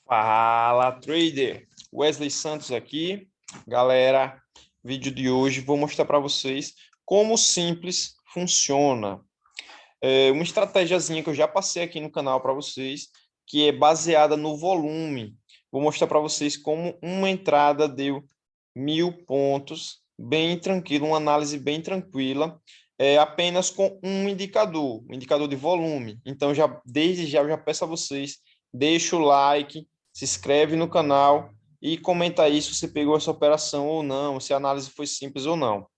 Fala, trader! Wesley Santos aqui. Galera, vídeo de hoje vou mostrar para vocês como simples funciona. Uma estratégiazinha que eu já passei aqui no canal para vocês, que é baseada no volume. Vou mostrar para vocês como uma entrada deu 1.000 pontos, bem tranquilo, uma análise bem tranquila, apenas com um indicador de volume. Então, desde já, eu já peço a vocês, deixa o like, se inscreve no canal e comenta aí se você pegou essa operação ou não, se a análise foi simples ou não.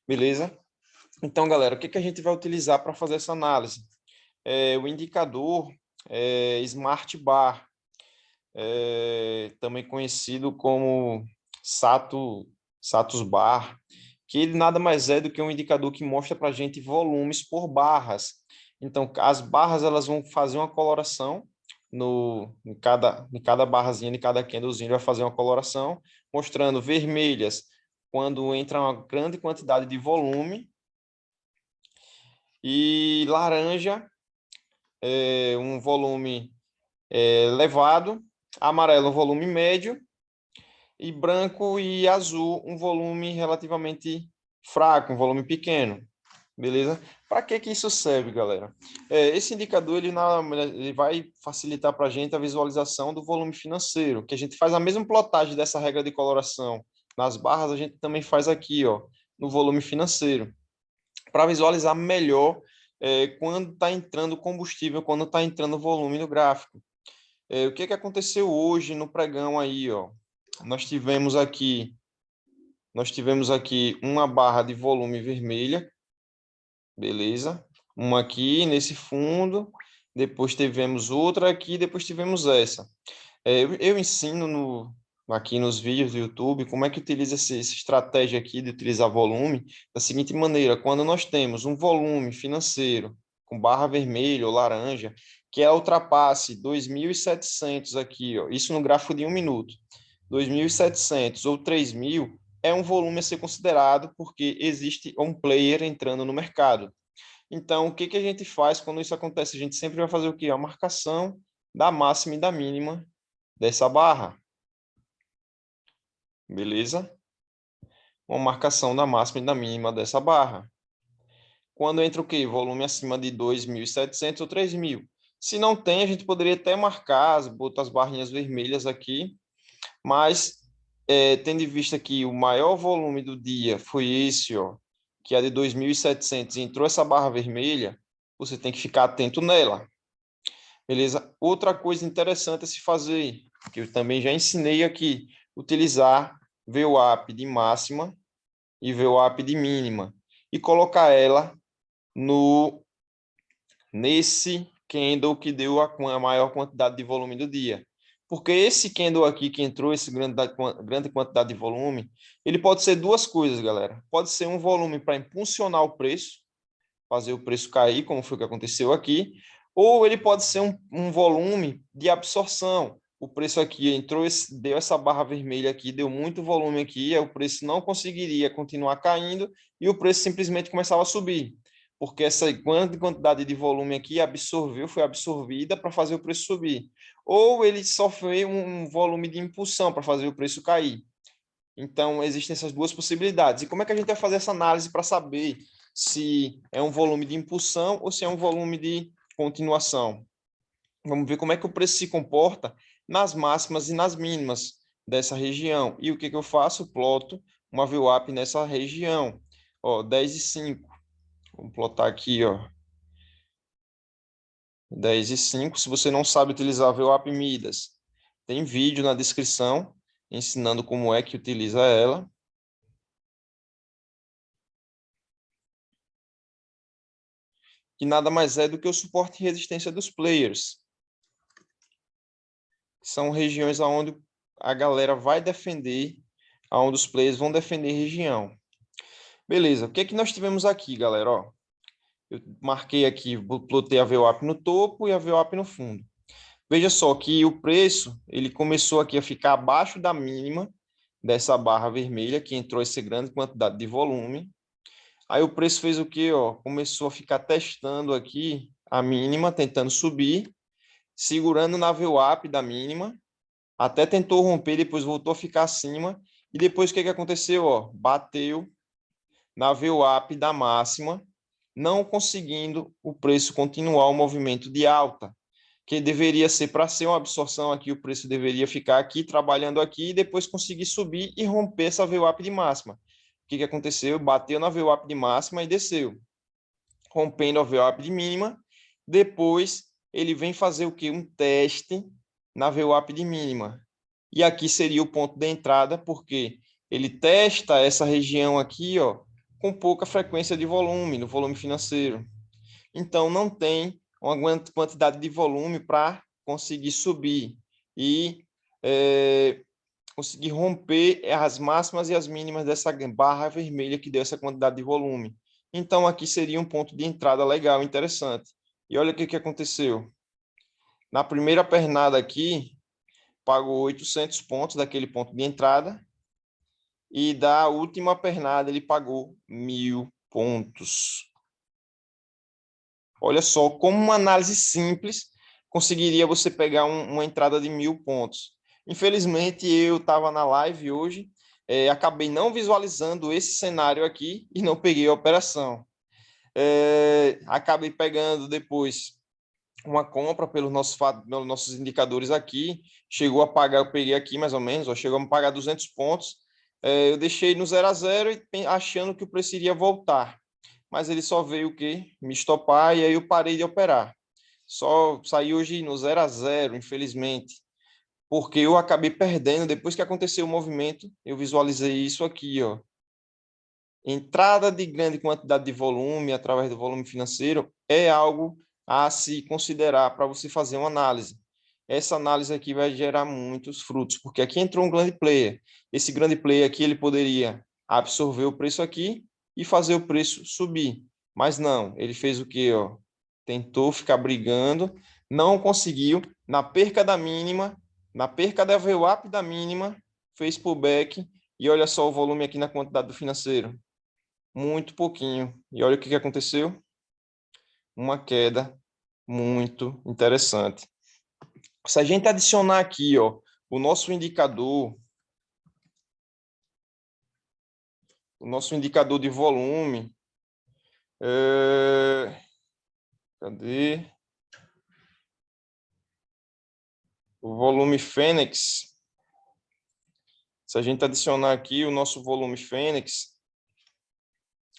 Beleza? Então, galera, o que a gente vai utilizar para fazer essa análise? O indicador Smart Bar, também conhecido como Status Bar, que ele nada mais é do que um indicador que mostra para a gente volumes por barras. Então, as barras elas vão fazer uma coloração em cada barrazinha, em cada candlezinho, vai fazer uma coloração, mostrando vermelhas quando entra uma grande quantidade de volume e laranja um volume elevado, amarelo um volume médio e branco e azul um volume relativamente fraco, um volume pequeno. Beleza? Para que isso serve, galera? Esse indicador ele vai facilitar para a gente a visualização do volume financeiro, que a gente faz a mesma plotagem dessa regra de coloração nas barras, a gente também faz aqui, ó, no volume financeiro, para visualizar melhor quando está entrando combustível, quando está entrando volume no gráfico. O que aconteceu hoje no pregão aí, ó? Nós tivemos aqui uma barra de volume vermelha, beleza? Uma aqui nesse fundo, depois tivemos outra aqui, depois tivemos essa. Eu ensino aqui nos vídeos do YouTube como é que utiliza essa estratégia aqui de utilizar volume da seguinte maneira: quando nós temos um volume financeiro com barra vermelha ou laranja, que ultrapasse 2.700 aqui, ó, isso no gráfico de 1 minuto, 2.700 ou 3.000, é um volume a ser considerado porque existe um player entrando no mercado. Então, o que a gente faz quando isso acontece? A gente sempre vai fazer o quê? A marcação da máxima e da mínima dessa barra. Beleza? Uma marcação da máxima e da mínima dessa barra. Quando entra o quê? Volume acima de 2.700 ou 3.000. Se não tem, a gente poderia até marcar, botar as barrinhas vermelhas aqui, mas tendo em vista que o maior volume do dia foi esse, ó, que é de 2.700, entrou essa barra vermelha, você tem que ficar atento nela. Beleza? Outra coisa interessante a se fazer, que eu também já ensinei aqui, utilizar VWAP de máxima e VWAP de mínima e colocar ela nesse candle que deu a maior quantidade de volume do dia. Porque esse candle aqui que entrou, esse grande quantidade de volume, ele pode ser duas coisas, galera. Pode ser um volume para impulsionar o preço, fazer o preço cair, como foi o que aconteceu aqui, ou ele pode ser um volume de absorção. O preço aqui entrou, deu essa barra vermelha aqui, deu muito volume aqui, o preço não conseguiria continuar caindo e o preço simplesmente começava a subir, porque essa grande quantidade de volume aqui foi absorvida para fazer o preço subir. Ou ele sofreu um volume de impulsão para fazer o preço cair. Então, existem essas duas possibilidades. E como é que a gente vai fazer essa análise para saber se é um volume de impulsão ou se é um volume de continuação? Vamos ver como é que o preço se comporta nas máximas e nas mínimas dessa região. E o que eu faço? Ploto uma VWAP nessa região. Ó, 10 e 5. Vamos plotar aqui, ó. 10 e 5. Se você não sabe utilizar VWAP Midas, tem vídeo na descrição ensinando como é que utiliza ela. Que nada mais é do que o suporte e resistência dos players. São regiões onde a galera vai defender, onde os players vão defender região. Beleza, o que é que nós tivemos aqui, galera? Ó, eu marquei aqui, plotei a VWAP no topo e a VWAP no fundo. Veja só que o preço, ele começou aqui a ficar abaixo da mínima dessa barra vermelha, que entrou essa grande quantidade de volume. Aí o preço fez o quê? Ó? Começou a ficar testando aqui a mínima, tentando subir, segurando na VWAP da mínima, até tentou romper, depois voltou a ficar acima, e depois o que aconteceu? Ó, bateu na VWAP da máxima, não conseguindo o preço continuar o movimento de alta, que deveria ser, para ser uma absorção aqui, o preço deveria ficar aqui, trabalhando aqui, e depois conseguir subir e romper essa VWAP de máxima. O que aconteceu? Bateu na VWAP de máxima e desceu, rompendo a VWAP de mínima. Depois, ele vem fazer o quê? Um teste na VWAP de mínima. E aqui seria o ponto de entrada, porque ele testa essa região aqui, ó, com pouca frequência de volume, no volume financeiro. Então, não tem uma quantidade de volume para conseguir subir e conseguir romper as máximas e as mínimas dessa barra vermelha que deu essa quantidade de volume. Então, aqui seria um ponto de entrada legal, interessante. E olha o que aconteceu. Na primeira pernada aqui, pagou 800 pontos daquele ponto de entrada, e da última pernada ele pagou 1.000 pontos. Olha só, como uma análise simples conseguiria você pegar uma entrada de 1.000 pontos. Infelizmente, eu estava na live hoje, acabei não visualizando esse cenário aqui e não peguei a operação. Acabei pegando depois uma compra pelos nossos indicadores aqui, chegou a pagar, eu peguei aqui mais ou menos, ó, chegou a pagar 200 pontos, eu deixei no 0 a 0 achando que o preço iria voltar, mas ele só veio o quê? Me estopar, e aí eu parei de operar. Só saí hoje no 0 a 0, infelizmente, porque eu acabei perdendo, depois que aconteceu o movimento, eu visualizei isso aqui, ó. Entrada de grande quantidade de volume através do volume financeiro é algo a se considerar para você fazer uma análise. Essa análise aqui vai gerar muitos frutos, porque aqui entrou um grande player. Esse grande player aqui, ele poderia absorver o preço aqui e fazer o preço subir. Mas não, ele fez o quê? Ó? Tentou ficar brigando, não conseguiu. Na perca da mínima, na perca da VWAP da mínima, fez pullback, e olha só o volume aqui na quantidade do financeiro. Muito pouquinho. E olha o que aconteceu. Uma queda muito interessante. Se a gente adicionar aqui, ó, o nosso indicador de volume, cadê? O volume Fênix. Se a gente adicionar aqui o nosso volume Fênix,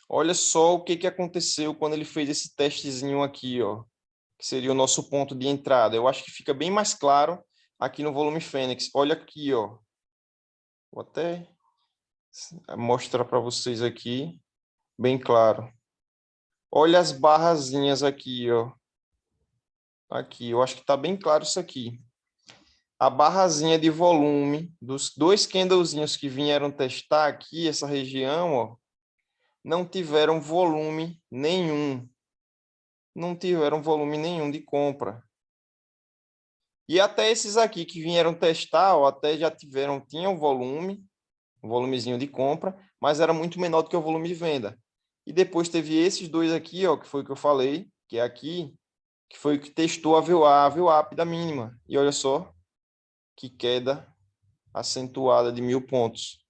olha só o que aconteceu quando ele fez esse testezinho aqui, ó, que seria o nosso ponto de entrada. Eu acho que fica bem mais claro aqui no volume Fênix. Olha aqui, ó. Vou até mostrar para vocês aqui, bem claro. Olha as barrazinhas aqui, ó. Aqui, eu acho que está bem claro isso aqui. A barrazinha de volume dos dois candlezinhos que vieram testar aqui, essa região, ó, não tiveram volume nenhum. Não tiveram volume nenhum de compra. E até esses aqui que vieram testar, ó, até já tinham volume, um volumezinho de compra, mas era muito menor do que o volume de venda. E depois teve esses dois aqui, ó, que foi o que eu falei, que é aqui, que foi o que testou a VWAP da mínima. E olha só, que queda acentuada de 1.000 pontos.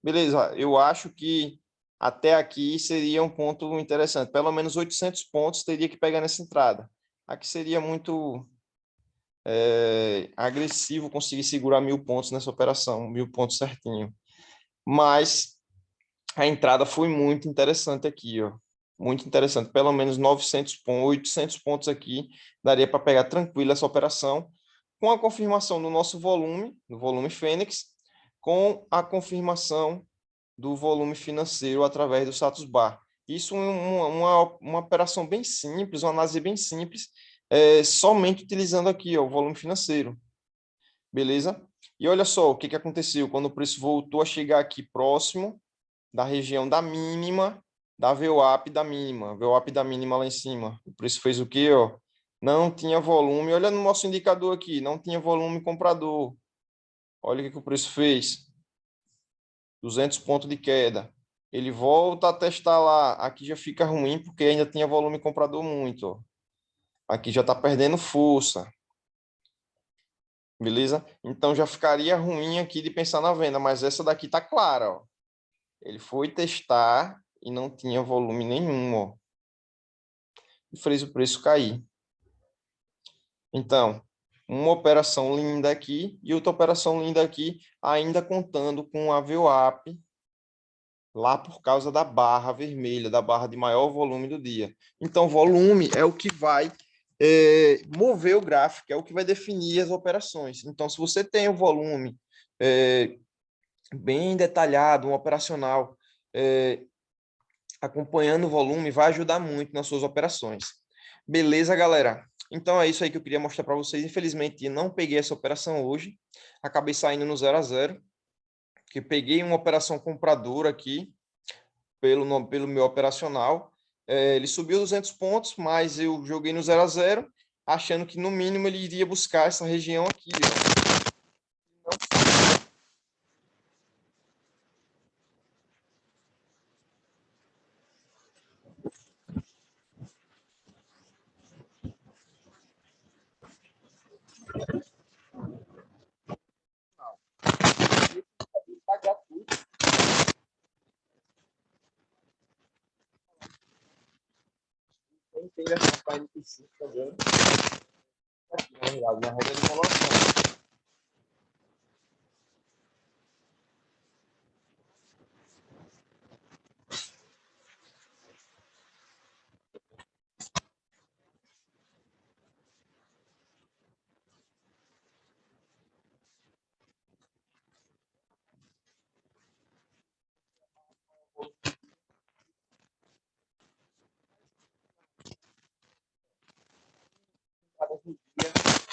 Beleza, eu acho que até aqui seria um ponto interessante. Pelo menos 800 pontos teria que pegar nessa entrada. Aqui seria muito agressivo conseguir segurar 1.000 pontos nessa operação, 1.000 pontos certinho. Mas a entrada foi muito interessante aqui, ó. Muito interessante. Pelo menos 900 pontos, 800 pontos aqui, daria para pegar tranquilo essa operação, com a confirmação do nosso volume, do volume Fênix, com a confirmação do volume financeiro através do status bar. Isso é uma operação bem simples, uma análise bem simples, somente utilizando aqui, ó, o volume financeiro. Beleza? E olha só o que aconteceu quando o preço voltou a chegar aqui próximo da região da mínima, da VWAP da mínima. VWAP da mínima lá em cima. O preço fez o quê? Ó? Não tinha volume. Olha no nosso indicador aqui, não tinha volume comprador. Olha o que o preço fez. 200 pontos de queda. Ele volta a testar lá. Aqui já fica ruim, porque ainda tinha volume comprador muito. Ó. Aqui já está perdendo força. Beleza? Então já ficaria ruim aqui de pensar na venda, mas essa daqui tá clara, ó. Ele foi testar e não tinha volume nenhum, ó. E fez o preço cair. Então, uma operação linda aqui e outra operação linda aqui, ainda contando com a VWAP lá por causa da barra vermelha, da barra de maior volume do dia. Então, volume é o que vai mover o gráfico, é o que vai definir as operações. Então, se você tem o volume bem detalhado, um operacional acompanhando o volume, vai ajudar muito nas suas operações. Beleza, galera? Então é isso aí que eu queria mostrar para vocês. Infelizmente, não peguei essa operação hoje. Acabei saindo no 0 a 0, que peguei uma operação compradora aqui pelo meu operacional. Ele subiu 200 pontos, mas eu joguei no 0 a 0, achando que no mínimo ele iria buscar essa região aqui, ó. Tá gratuito. Quem tem versão para MP5 também. Aqui, na roda de colocação.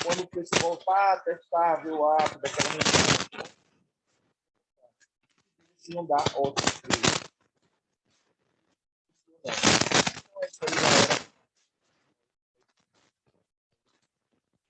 Quando o preço voltar a testar, ver o ato daquela região, se não dá outro preço. Então é isso aí.